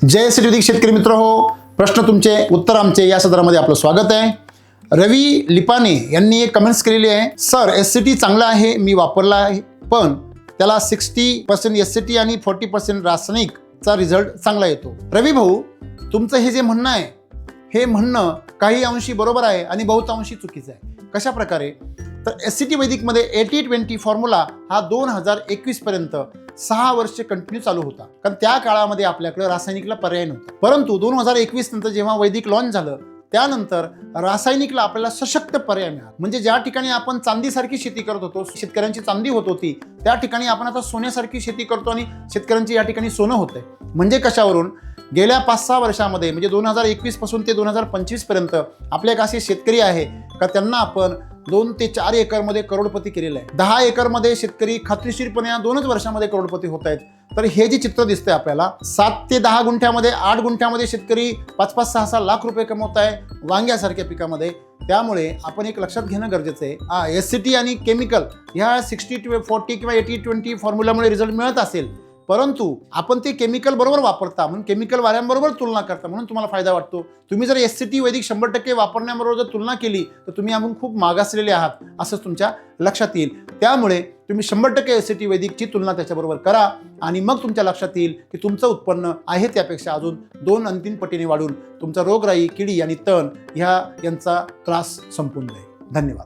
जय श्री वैदिक शेतकरी मित्र हो, प्रश्न तुमचे उत्तर आमचे या सदरामध्ये आपलं स्वागत आहे। रवी लिपाने यांनी एक कमेंट्स केलेली आहे, सर एससीटी चांगला आहे, मी वापरला आहे, पण त्याला 60% एससीटी आणि 40% रासायनिकचा रिझल्ट चांगला येतो। रवी भाऊ, तुमचं हे जे म्हणणं आहे हे म्हणणं काही अंशी बरोबर आहे आणि बहुतांशी चुकीचं आहे। कशा प्रकारे? तर एससीटी वैदिकमध्ये 80-20 फॉर्म्युला हा 2021 पर्यंत 6 वर्ष कंटिन्यू चालू होता, कारण त्या काळामध्ये आपल्याकडे रासायनिकला पर्याय नव्हता। परंतु 2021 नंतर जेव्हा वैदिक लॉन्च झालं त्यानंतर रासायनिकला आपल्याला सशक्त पर्याय मिळाला। म्हणजे ज्या ठिकाणी आपण चांदीसारखी शेती करत होतो, शेतकऱ्यांची चांदी होत होती, त्या ठिकाणी आपण आता सोन्यासारखी शेती करतो आणि शेतकऱ्यांची या ठिकाणी सोनं होतंय। म्हणजे कशावरून? गेल्या 5-6 वर्षामध्ये म्हणजे 2021 पासून ते 2025 पर्यंत आपले एक असे शेतकरी आहे का त्यांना आपण 2 ते 4 एकरमध्ये करोडपती केलेलं आहे। 10 एकरमध्ये शेतकरी खात्रीशीरपणे या 2च वर्षामध्ये करोडपती होत आहेत। तर हे जे चित्र दिसतंय आपल्याला, 7 ते 10 गुंठ्यामध्ये 8 गुंठ्यामध्ये शेतकरी 5-5, 6-6 लाख रुपये कमवत आहे वांग्यासारख्या पिकामध्ये। त्यामुळे आपण एक लक्षात घेणं गरजेचं आहे, एससीटी आणि केमिकल ह्या 60-40 किंवा 80-20 फॉर्म्युल्यामुळे रिझल्ट मिळत असेल, परंतु आपण ते केमिकल बरोबर वापरता म्हणून केमिकल वाऱ्यांबरोबर तुलना करता म्हणून तुम्हाला फायदा वाटतो। तुम्ही जर एससीटी वैदिक 100% वापरण्याबरोबर जर तुलना केली तर तुम्ही आपण खूप मागासलेले आहात असं तुमच्या लक्षात येईल। त्यामुळे तुम्ही 100% एससीटी वैदिकची तुलना त्याच्याबरोबर करा आणि मग तुमच्या लक्षात येईल की तुमचं उत्पन्न आहे त्यापेक्षा अजून 2 आणि 3 पटीने वाढून तुमचा रोगराई, किडी आणि तण यांचा त्रास संपून जाईल। धन्यवाद।